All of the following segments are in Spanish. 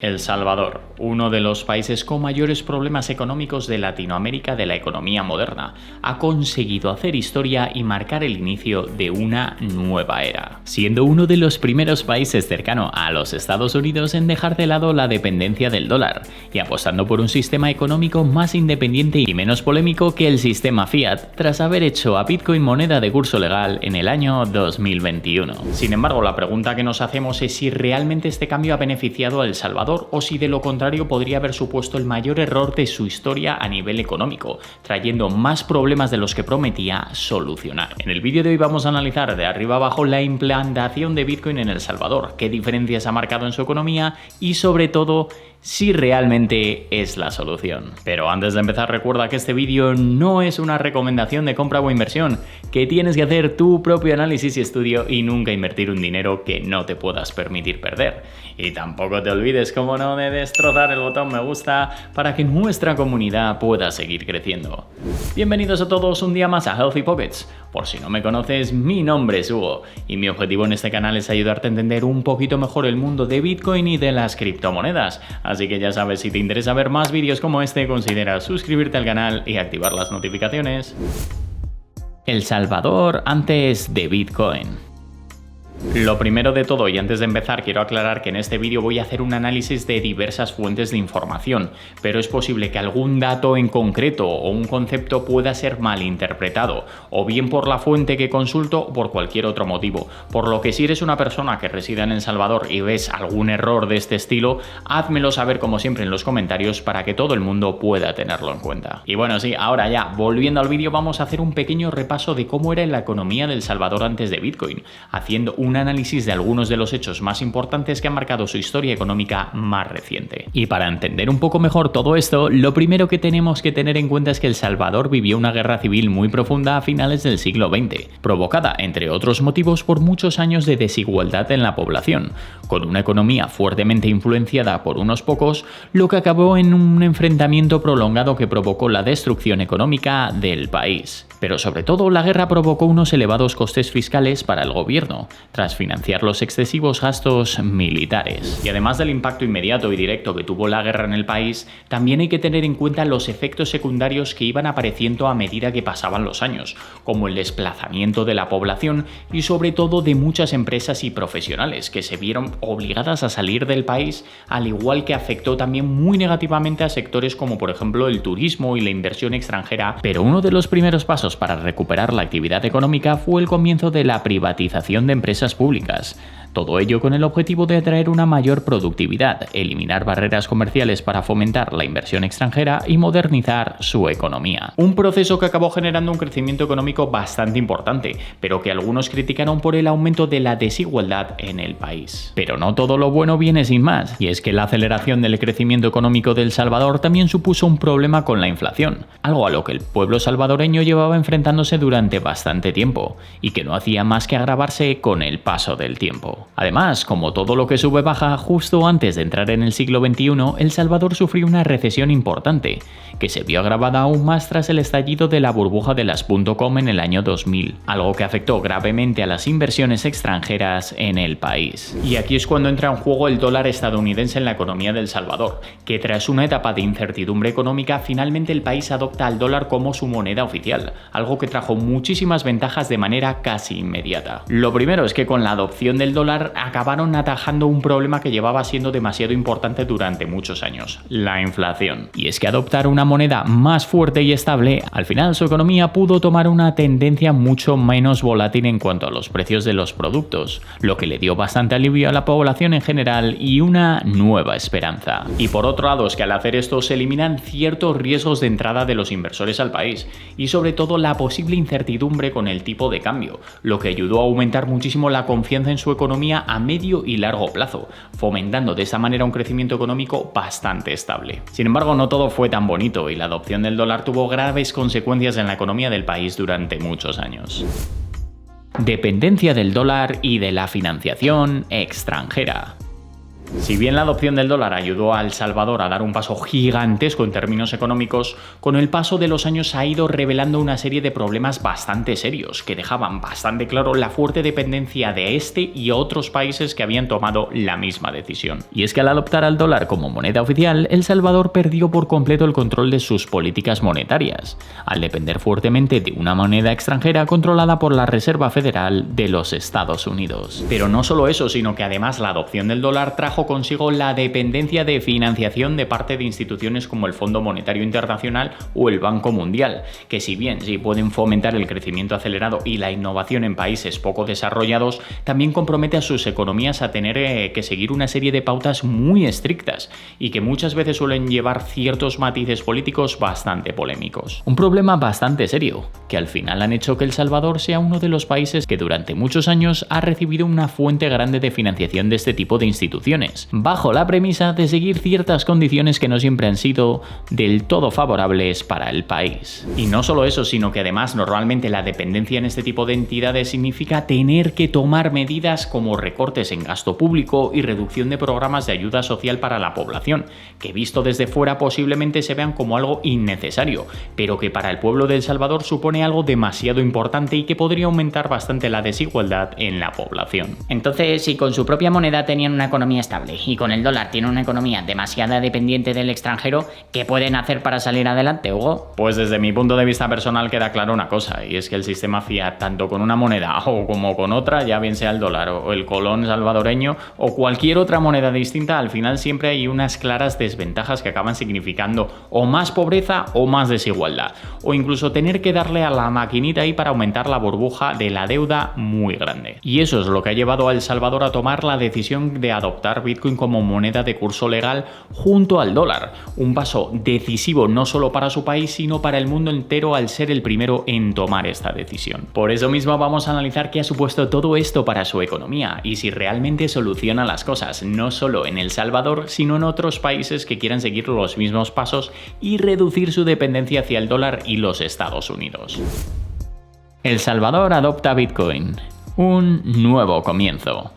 El Salvador, uno de los países con mayores problemas económicos de Latinoamérica de la economía moderna, ha conseguido hacer historia y marcar el inicio de una nueva era, siendo uno de los primeros países cercano a los Estados Unidos en dejar de lado la dependencia del dólar y apostando por un sistema económico más independiente y menos polémico que el sistema fiat, tras haber hecho a Bitcoin moneda de curso legal en el año 2021. Sin embargo, la pregunta que nos hacemos es si realmente este cambio ha beneficiado a El Salvador o si de lo contrario podría haber supuesto el mayor error de su historia a nivel económico, trayendo más problemas de los que prometía solucionar. En el vídeo de hoy vamos a analizar de arriba abajo la implantación de Bitcoin en El Salvador, qué diferencias ha marcado en su economía y sobre todo si realmente es la solución. Pero antes de empezar, recuerda que este vídeo no es una recomendación de compra o inversión, que tienes que hacer tu propio análisis y estudio y nunca invertir un dinero que no te puedas permitir perder. Y tampoco te olvides, como no, de destrozar el botón me gusta para que nuestra comunidad pueda seguir creciendo. Bienvenidos a todos un día más a Healthy Pockets. Por si no me conoces, mi nombre es Hugo y mi objetivo en este canal es ayudarte a entender un poquito mejor el mundo de Bitcoin y de las criptomonedas. Así que ya sabes, si te interesa ver más vídeos como este, considera suscribirte al canal y activar las notificaciones. El Salvador antes de Bitcoin. Lo primero de todo, y antes de empezar, quiero aclarar que en este vídeo voy a hacer un análisis de diversas fuentes de información, pero es posible que algún dato en concreto o un concepto pueda ser malinterpretado, o bien por la fuente que consulto o por cualquier otro motivo. Por lo que si eres una persona que reside en El Salvador y ves algún error de este estilo, házmelo saber como siempre en los comentarios para que todo el mundo pueda tenerlo en cuenta. Y bueno, sí, ahora ya, volviendo al vídeo, vamos a hacer un pequeño repaso de cómo era la economía de El Salvador antes de Bitcoin, haciendo un análisis de algunos de los hechos más importantes que han marcado su historia económica más reciente. Y para entender un poco mejor todo esto, lo primero que tenemos que tener en cuenta es que El Salvador vivió una guerra civil muy profunda a finales del siglo XX, provocada, entre otros motivos, por muchos años de desigualdad en la población, con una economía fuertemente influenciada por unos pocos, lo que acabó en un enfrentamiento prolongado que provocó la destrucción económica del país. Pero sobre todo, la guerra provocó unos elevados costes fiscales para el gobierno, tras financiar los excesivos gastos militares. Y además del impacto inmediato y directo que tuvo la guerra en el país, también hay que tener en cuenta los efectos secundarios que iban apareciendo a medida que pasaban los años, como el desplazamiento de la población y sobre todo de muchas empresas y profesionales que se vieron obligadas a salir del país, al igual que afectó también muy negativamente a sectores como por ejemplo el turismo y la inversión extranjera. Pero uno de los primeros pasos para recuperar la actividad económica fue el comienzo de la privatización de empresas públicas. Todo ello con el objetivo de atraer una mayor productividad, eliminar barreras comerciales para fomentar la inversión extranjera y modernizar su economía. Un proceso que acabó generando un crecimiento económico bastante importante, pero que algunos criticaron por el aumento de la desigualdad en el país. Pero no todo lo bueno viene sin más, y es que la aceleración del crecimiento económico de El Salvador también supuso un problema con la inflación, algo a lo que el pueblo salvadoreño llevaba enfrentándose durante bastante tiempo, y que no hacía más que agravarse con el paso del tiempo. Además, como todo lo que sube baja, justo antes de entrar en el siglo XXI, El Salvador sufrió una recesión importante, que se vio agravada aún más tras el estallido de la burbuja de las .com en el año 2000, algo que afectó gravemente a las inversiones extranjeras en el país. Y aquí es cuando entra en juego el dólar estadounidense en la economía de El Salvador, que tras una etapa de incertidumbre económica, finalmente el país adopta al dólar como su moneda oficial, algo que trajo muchísimas ventajas de manera casi inmediata. Lo primero es que con la adopción del dólar acabaron atajando un problema que llevaba siendo demasiado importante durante muchos años, la inflación. Y es que adoptar una moneda más fuerte y estable, al final su economía pudo tomar una tendencia mucho menos volátil en cuanto a los precios de los productos, lo que le dio bastante alivio a la población en general y una nueva esperanza. Y por otro lado es que al hacer esto se eliminan ciertos riesgos de entrada de los inversores al país y sobre todo la posible incertidumbre con el tipo de cambio, lo que ayudó a aumentar muchísimo la confianza en su economía a medio y largo plazo, fomentando de esa manera un crecimiento económico bastante estable. Sin embargo, no todo fue tan bonito y la adopción del dólar tuvo graves consecuencias en la economía del país durante muchos años. Dependencia del dólar y de la financiación extranjera. Si bien la adopción del dólar ayudó a El Salvador a dar un paso gigantesco en términos económicos, con el paso de los años ha ido revelando una serie de problemas bastante serios, que dejaban bastante claro la fuerte dependencia de este y otros países que habían tomado la misma decisión. Y es que al adoptar al dólar como moneda oficial, El Salvador perdió por completo el control de sus políticas monetarias, al depender fuertemente de una moneda extranjera controlada por la Reserva Federal de los Estados Unidos. Pero no solo eso, sino que además la adopción del dólar trajo consigo la dependencia de financiación de parte de instituciones como el Fondo Monetario Internacional o el Banco Mundial, que si bien sí pueden fomentar el crecimiento acelerado y la innovación en países poco desarrollados, también compromete a sus economías a tener que seguir una serie de pautas muy estrictas y que muchas veces suelen llevar ciertos matices políticos bastante polémicos. Un problema bastante serio, que al final han hecho que El Salvador sea uno de los países que durante muchos años ha recibido una fuente grande de financiación de este tipo de instituciones, bajo la premisa de seguir ciertas condiciones que no siempre han sido del todo favorables para el país. Y no solo eso, sino que además normalmente la dependencia en este tipo de entidades significa tener que tomar medidas como recortes en gasto público y reducción de programas de ayuda social para la población, que visto desde fuera posiblemente se vean como algo innecesario, pero que para el pueblo de El Salvador supone algo demasiado importante y que podría aumentar bastante la desigualdad en la población. Entonces, si con su propia moneda tenían una economía estable y con el dólar tienen una economía demasiado dependiente del extranjero, ¿qué pueden hacer para salir adelante, Hugo? Pues desde mi punto de vista personal queda claro una cosa, y es que el sistema fiat, tanto con una moneda o como con otra, ya bien sea el dólar o el colón salvadoreño o cualquier otra moneda distinta, al final siempre hay unas claras desventajas que acaban significando o más pobreza o más desigualdad, o incluso tener que darle a la maquinita ahí para aumentar la burbuja de la deuda muy grande. Y eso es lo que ha llevado a El Salvador a tomar la decisión de adoptar Bitcoin como moneda de curso legal junto al dólar, un paso decisivo no solo para su país sino para el mundo entero al ser el primero en tomar esta decisión. Por eso mismo vamos a analizar qué ha supuesto todo esto para su economía y si realmente soluciona las cosas, no solo en El Salvador sino en otros países que quieran seguir los mismos pasos y reducir su dependencia hacia el dólar y los Estados Unidos. El Salvador adopta Bitcoin. Un nuevo comienzo.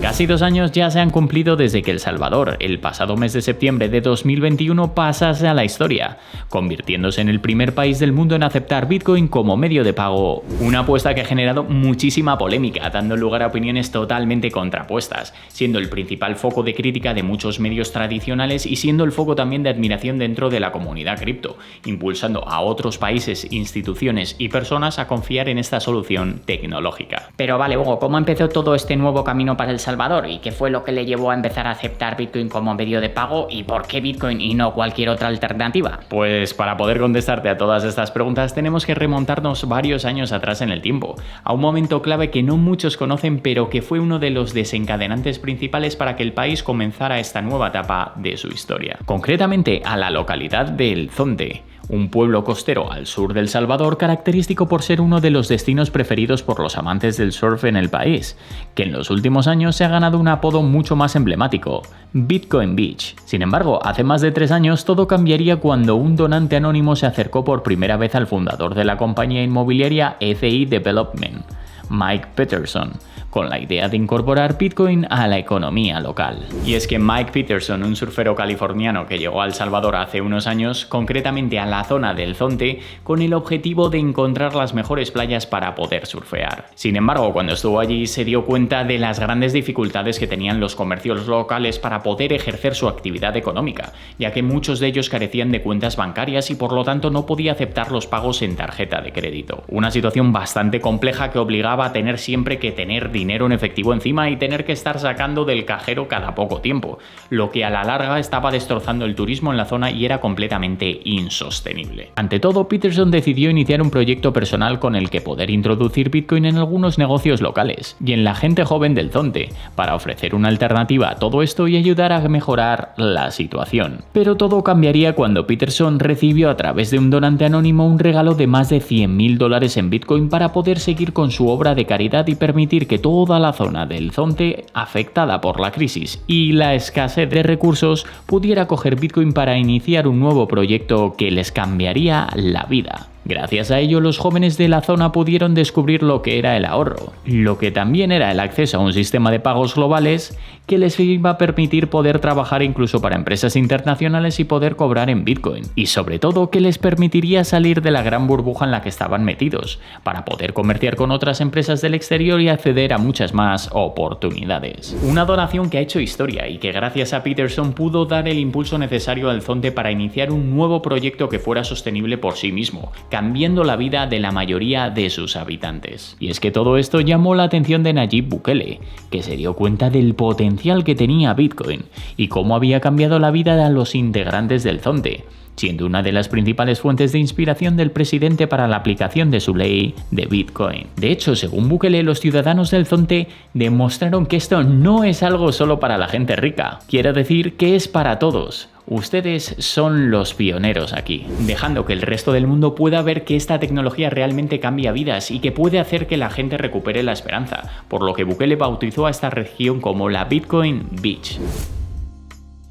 Casi 2 años ya se han cumplido desde que El Salvador, el pasado mes de septiembre de 2021, pasase a la historia, convirtiéndose en el primer país del mundo en aceptar Bitcoin como medio de pago. Una apuesta que ha generado muchísima polémica, dando lugar a opiniones totalmente contrapuestas, siendo el principal foco de crítica de muchos medios tradicionales y siendo el foco también de admiración dentro de la comunidad cripto, impulsando a otros países, instituciones y personas a confiar en esta solución tecnológica. Pero vale, Hugo, ¿cómo empezó todo este nuevo camino para El Salvador y qué fue lo que le llevó a empezar a aceptar Bitcoin como medio de pago y por qué Bitcoin y no cualquier otra alternativa? Pues para poder contestarte a todas estas preguntas tenemos que remontarnos varios años atrás en el tiempo, a un momento clave que no muchos conocen pero que fue uno de los desencadenantes principales para que el país comenzara esta nueva etapa de su historia. Concretamente a la localidad de El Zonte, un pueblo costero al sur del Salvador característico por ser uno de los destinos preferidos por los amantes del surf en el país, que en los últimos años se ha ganado un apodo mucho más emblemático, Bitcoin Beach. Sin embargo, hace más de 3 años todo cambiaría cuando un donante anónimo se acercó por primera vez al fundador de la compañía inmobiliaria ECI Development, Mike Peterson, con la idea de incorporar Bitcoin a la economía local. Y es que Mike Peterson, un surfero californiano que llegó a El Salvador hace unos años, concretamente a la zona del Zonte, con el objetivo de encontrar las mejores playas para poder surfear. Sin embargo, cuando estuvo allí se dio cuenta de las grandes dificultades que tenían los comercios locales para poder ejercer su actividad económica, ya que muchos de ellos carecían de cuentas bancarias y por lo tanto no podía aceptar los pagos en tarjeta de crédito. Una situación bastante compleja que obligaba a tener siempre que tener dinero en efectivo encima y tener que estar sacando del cajero cada poco tiempo, lo que a la larga estaba destrozando el turismo en la zona y era completamente insostenible. Ante todo, Peterson decidió iniciar un proyecto personal con el que poder introducir Bitcoin en algunos negocios locales y en la gente joven del Zonte, para ofrecer una alternativa a todo esto y ayudar a mejorar la situación. Pero todo cambiaría cuando Peterson recibió a través de un donante anónimo un regalo de más de $100.000 en Bitcoin para poder seguir con su obra de caridad y permitir que toda la zona del Zonte, afectada por la crisis y la escasez de recursos, pudiera coger Bitcoin para iniciar un nuevo proyecto que les cambiaría la vida. Gracias a ello, los jóvenes de la zona pudieron descubrir lo que era el ahorro, lo que también era el acceso a un sistema de pagos globales que les iba a permitir poder trabajar incluso para empresas internacionales y poder cobrar en Bitcoin, y sobre todo que les permitiría salir de la gran burbuja en la que estaban metidos, para poder comerciar con otras empresas del exterior y acceder a muchas más oportunidades. Una donación que ha hecho historia y que gracias a Peterson pudo dar el impulso necesario al Zonte para iniciar un nuevo proyecto que fuera sostenible por sí mismo, cambiando la vida de la mayoría de sus habitantes. Y es que todo esto llamó la atención de Nayib Bukele, que se dio cuenta del potencial que tenía Bitcoin y cómo había cambiado la vida de los integrantes del Zonte, siendo una de las principales fuentes de inspiración del presidente para la aplicación de su ley de Bitcoin. De hecho, según Bukele, los ciudadanos del Zonte demostraron que esto no es algo solo para la gente rica, quiero decir que es para todos. Ustedes son los pioneros aquí, dejando que el resto del mundo pueda ver que esta tecnología realmente cambia vidas y que puede hacer que la gente recupere la esperanza, por lo que Bukele bautizó a esta región como la Bitcoin Beach.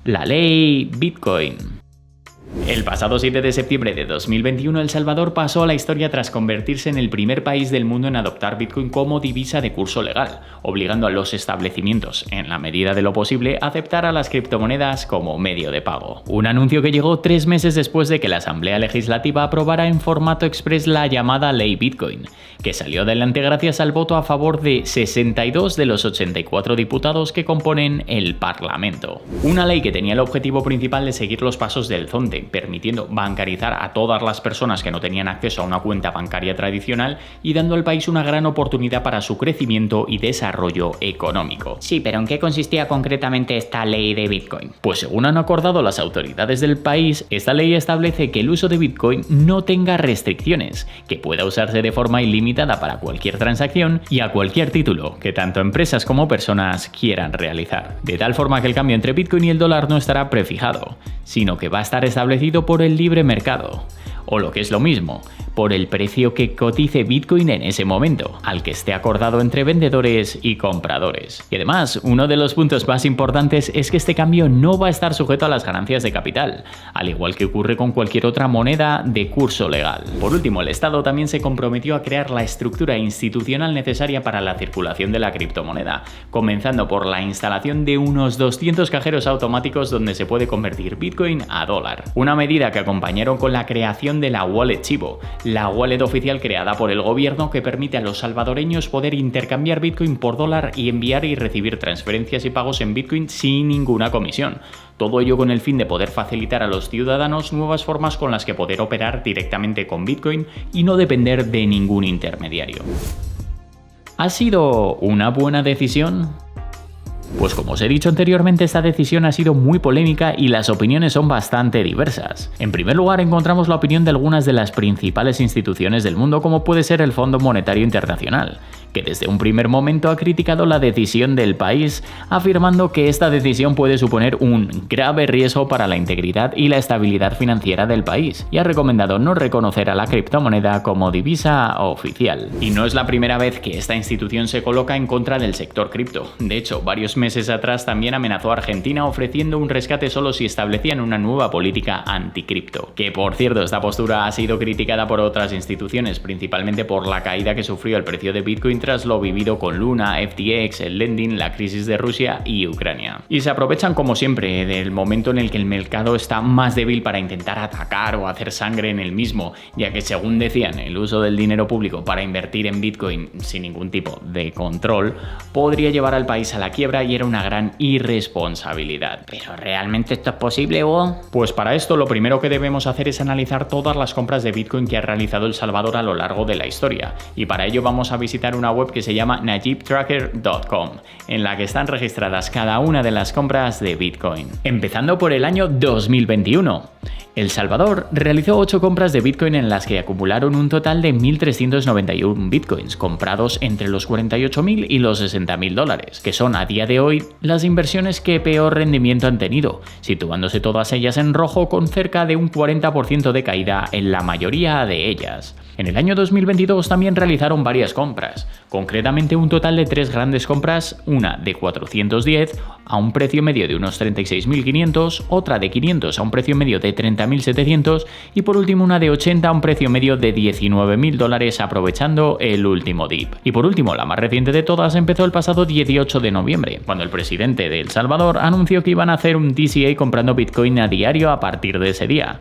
La ley Bitcoin. El pasado 7 de septiembre de 2021, El Salvador pasó a la historia tras convertirse en el primer país del mundo en adoptar Bitcoin como divisa de curso legal, obligando a los establecimientos, en la medida de lo posible, a aceptar a las criptomonedas como medio de pago. Un anuncio que llegó 3 meses después de que la Asamblea Legislativa aprobara en formato express la llamada Ley Bitcoin, que salió adelante gracias al voto a favor de 62 de los 84 diputados que componen el Parlamento. Una ley que tenía el objetivo principal de seguir los pasos del Zonte, permitiendo bancarizar a todas las personas que no tenían acceso a una cuenta bancaria tradicional y dando al país una gran oportunidad para su crecimiento y desarrollo económico. Sí, pero ¿en qué consistía concretamente esta ley de Bitcoin? Pues según han acordado las autoridades del país, esta ley establece que el uso de Bitcoin no tenga restricciones, que pueda usarse de forma ilimitada para cualquier transacción y a cualquier título que tanto empresas como personas quieran realizar. De tal forma que el cambio entre Bitcoin y el dólar no estará prefijado, sino que va a estar establecido por el libre mercado, o lo que es lo mismo, por el precio que cotice Bitcoin en ese momento, al que esté acordado entre vendedores y compradores. Y además, uno de los puntos más importantes es que este cambio no va a estar sujeto a las ganancias de capital, al igual que ocurre con cualquier otra moneda de curso legal. Por último, el Estado también se comprometió a crear la estructura institucional necesaria para la circulación de la criptomoneda, comenzando por la instalación de unos 200 cajeros automáticos donde se puede convertir Bitcoin a dólar. Una medida que acompañaron con la creación de la Wallet Chivo, la wallet oficial creada por el gobierno que permite a los salvadoreños poder intercambiar Bitcoin por dólar y enviar y recibir transferencias y pagos en Bitcoin sin ninguna comisión. Todo ello con el fin de poder facilitar a los ciudadanos nuevas formas con las que poder operar directamente con Bitcoin y no depender de ningún intermediario. ¿Ha sido una buena decisión? Pues como os he dicho anteriormente, esta decisión ha sido muy polémica y las opiniones son bastante diversas. En primer lugar, encontramos la opinión de algunas de las principales instituciones del mundo, como puede ser el Fondo Monetario Internacional, que desde un primer momento ha criticado la decisión del país, afirmando que esta decisión puede suponer un grave riesgo para la integridad y la estabilidad financiera del país, y ha recomendado no reconocer a la criptomoneda como divisa oficial. Y no es la primera vez que esta institución se coloca en contra del sector cripto. De hecho, varios meses atrás también amenazó a Argentina ofreciendo un rescate solo si establecían una nueva política anticripto. Que por cierto, esta postura ha sido criticada por otras instituciones, principalmente por la caída que sufrió el precio de Bitcoin tras lo vivido con Luna, FTX, el lending, la crisis de Rusia y Ucrania. Y se aprovechan como siempre del momento en el que el mercado está más débil para intentar atacar o hacer sangre en el mismo, ya que según decían, el uso del dinero público para invertir en Bitcoin sin ningún tipo de control podría llevar al país a la quiebra y era una gran irresponsabilidad. ¿Pero realmente esto es posible, Hugo? Pues para esto lo primero que debemos hacer es analizar todas las compras de Bitcoin que ha realizado El Salvador a lo largo de la historia, y para ello vamos a visitar una web que se llama nayibtracker.com, en la que están registradas cada una de las compras de Bitcoin. Empezando por el año 2021. El Salvador realizó 8 compras de Bitcoin en las que acumularon un total de 1.391 Bitcoins comprados entre los 48.000 y los 60.000 dólares, que son a día de hoy las inversiones que peor rendimiento han tenido, situándose todas ellas en rojo con cerca de un 40% de caída en la mayoría de ellas. En el año 2022 también realizaron varias compras, concretamente un total de 3 grandes compras, una de 410, a un precio medio de unos 36.500, otra de 500 a un precio medio de 30.700 y por último una de 80 a un precio medio de $19.000 aprovechando el último dip. Y por último, la más reciente de todas empezó el pasado 18 de noviembre, cuando el presidente de El Salvador anunció que iban a hacer un DCA comprando Bitcoin a diario a partir de ese día,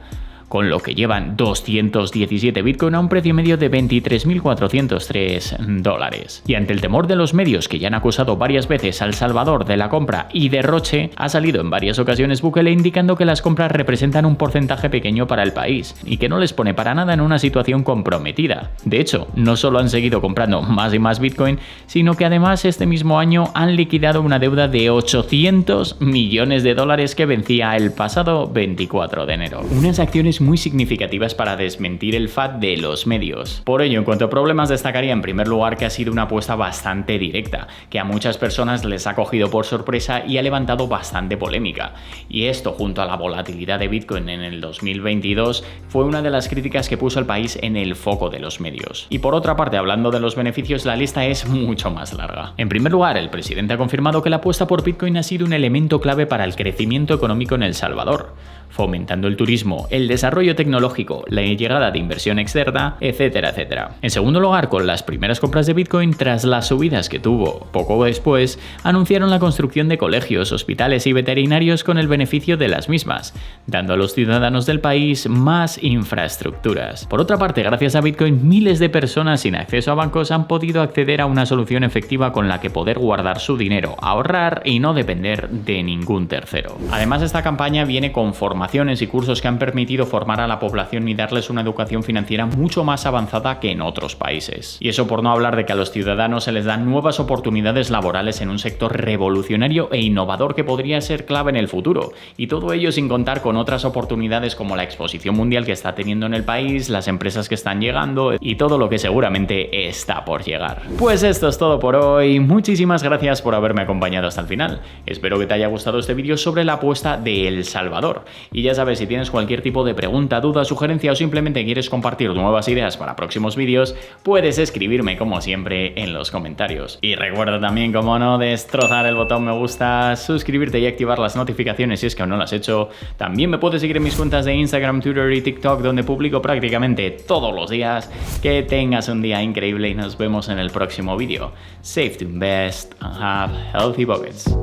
con lo que llevan 217 Bitcoin a un precio medio de $23.403. Y ante el temor de los medios que ya han acusado varias veces a El Salvador de la compra y derroche, ha salido en varias ocasiones Bukele indicando que las compras representan un porcentaje pequeño para el país y que no les pone para nada en una situación comprometida. De hecho, no solo han seguido comprando más y más Bitcoin, sino que además este mismo año han liquidado una deuda de $800 millones que vencía el pasado 24 de enero. Unas acciones muy significativas para desmentir el FAT de los medios. Por ello, en cuanto a problemas, destacaría en primer lugar que ha sido una apuesta bastante directa, que a muchas personas les ha cogido por sorpresa y ha levantado bastante polémica. Y esto, junto a la volatilidad de Bitcoin en el 2022, fue una de las críticas que puso al país en el foco de los medios. Y por otra parte, hablando de los beneficios, la lista es mucho más larga. En primer lugar, el presidente ha confirmado que la apuesta por Bitcoin ha sido un elemento clave para el crecimiento económico en El Salvador, fomentando el turismo, el desarrollo tecnológico, la llegada de inversión externa, etcétera, etcétera. En segundo lugar, con las primeras compras de Bitcoin, tras las subidas que tuvo poco después, anunciaron la construcción de colegios, hospitales y veterinarios con el beneficio de las mismas, dando a los ciudadanos del país más infraestructuras. Por otra parte, gracias a Bitcoin, miles de personas sin acceso a bancos han podido acceder a una solución efectiva con la que poder guardar su dinero, ahorrar y no depender de ningún tercero. Además, esta campaña viene con formaciones y cursos que han permitido formar a la población y darles una educación financiera mucho más avanzada que en otros países. Y eso por no hablar de que a los ciudadanos se les dan nuevas oportunidades laborales en un sector revolucionario e innovador que podría ser clave en el futuro. Y todo ello sin contar con otras oportunidades como la exposición mundial que está teniendo en el país, las empresas que están llegando y todo lo que seguramente está por llegar. Pues esto es todo por hoy. Muchísimas gracias por haberme acompañado hasta el final. Espero que te haya gustado este vídeo sobre la apuesta de El Salvador. Y ya sabes, si tienes cualquier tipo de pregunta, duda, sugerencia o simplemente quieres compartir nuevas ideas para próximos vídeos, puedes escribirme como siempre en los comentarios. Y recuerda también, como no, destrozar el botón me gusta, suscribirte y activar las notificaciones si es que aún no lo has hecho. También me puedes seguir en mis cuentas de Instagram, Twitter y TikTok, donde publico prácticamente todos los días. Que tengas un día increíble y nos vemos en el próximo vídeo. Save to invest and have healthy pockets.